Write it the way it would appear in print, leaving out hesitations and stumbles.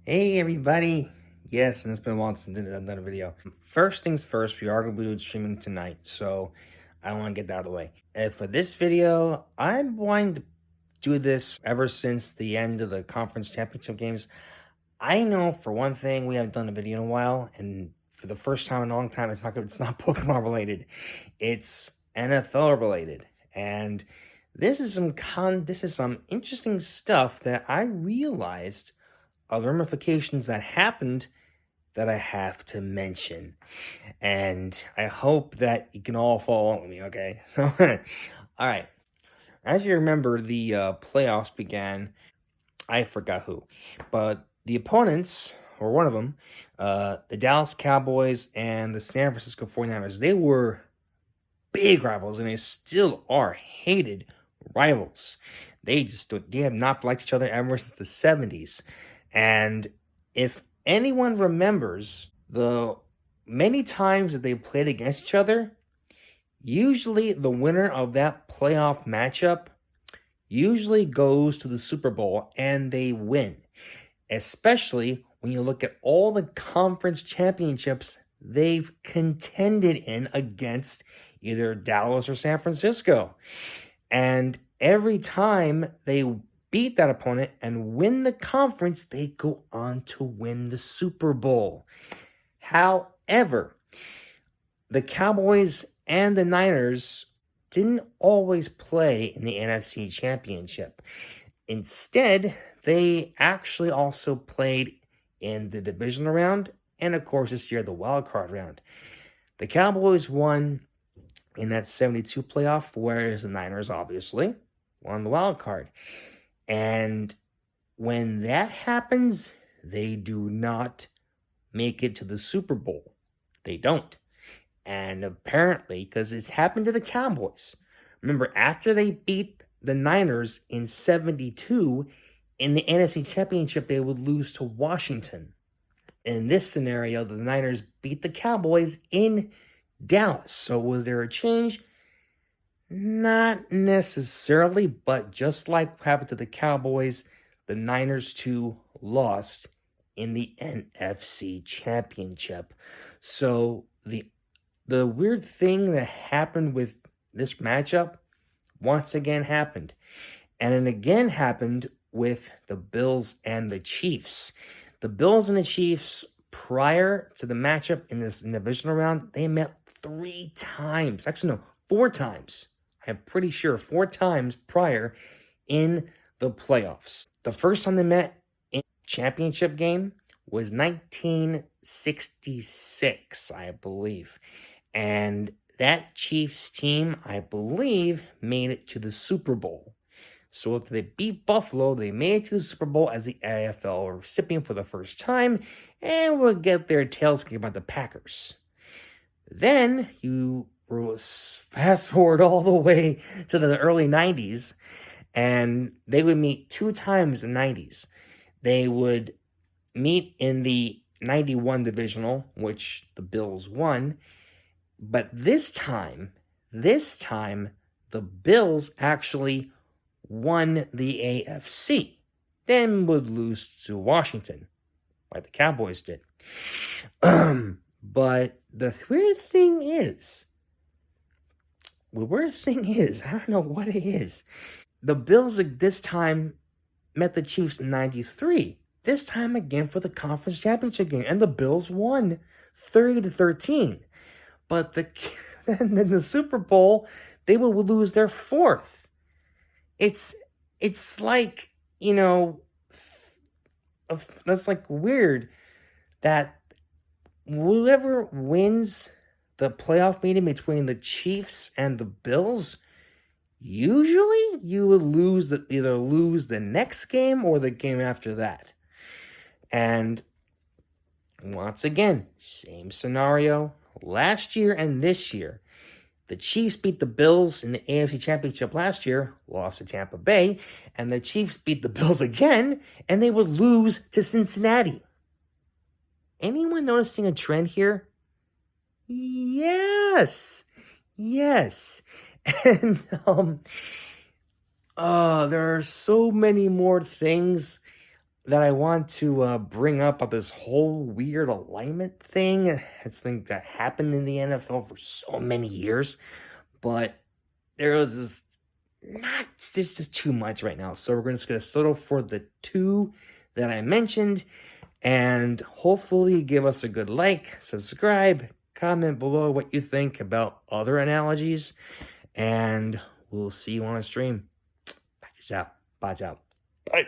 Hey everybody! Yes, and it's been a while since I've done a video. First things first, we are going to be streaming tonight, so I want to get that out of the way. And for this video, I'm wanting to do this ever since the end of the conference championship games. I know for one thing we haven't done a video in a while, and for the first time in a long time, it's not Pokemon related. It's NFL related, and this is some interesting stuff that I realized are the ramifications that happened that I have to mention. And I hope that you can all follow along with me, okay? So, all right. As you remember, the playoffs began. I forgot who, but the opponents, or one of them, the Dallas Cowboys and the San Francisco 49ers, they were big rivals, and they still are hated rivals. They have not liked each other ever since the 70s. And if anyone remembers the many times that they played against each other, usually the winner of that playoff matchup usually goes to the Super Bowl and they win. Especially when you look at all the conference championships they've contended in against either Dallas or San Francisco. And every time they beat that opponent and win the conference, they go on to win the Super Bowl. However, the Cowboys and the Niners didn't always play in the NFC Championship. Instead, they actually also played in the divisional round and, of course, this year, the wild card round. The Cowboys won in that 72 playoff, whereas the Niners obviously won the wild card. And when that happens, they do not make it to the Super Bowl. They don't. And apparently, because it's happened to the Cowboys. Remember, after they beat the Niners in 72, in the NFC Championship, they would lose to Washington. In this scenario, the Niners beat the Cowboys in Dallas. So was there a change? Not necessarily, but just like what happened to the Cowboys, the Niners too lost in the NFC Championship. So the weird thing that happened with this matchup once again happened. And it again happened with the Bills and the Chiefs. The Bills and the Chiefs, prior to the matchup in this divisional round, they met 3 times. Actually, no, 4 times. I'm pretty sure 4 times prior in the playoffs. The first time they met in championship game was 1966, I believe. And that Chiefs team, I believe, made it to the Super Bowl. So after they beat Buffalo, they made it to the Super Bowl as the AFL recipient for the first time, and will get their tails kicked by the Packers. Then you fast forward all the way to the early 90s, and they would meet 2 times in the 90s. They would meet in the 91 divisional, which the Bills won, but this time, the Bills actually won the AFC, then would lose to Washington, like the Cowboys did. But the weird thing is, I don't know what it is. The Bills this time met the Chiefs in 93. This time again for the conference championship game, and the Bills won 30-13. But then in the Super Bowl, they will lose their 4th. It's like, that's like weird that whoever wins the playoff meeting between the Chiefs and the Bills, usually you would either lose the next game or the game after that. And once again, same scenario last year and this year. The Chiefs beat the Bills in the AFC Championship last year, lost to Tampa Bay, and the Chiefs beat the Bills again, and they would lose to Cincinnati. Anyone noticing a trend here? Yes. And there are so many more things that I want to bring up of this whole weird alignment thing. It's something that happened in the NFL for so many years, but there was this not there's just too much right now. So we're just gonna settle for the two that I mentioned, and hopefully give us a good like, subscribe, comment below what you think about other analogies, and we'll see you on a stream. Peace out. Bye out. Bye.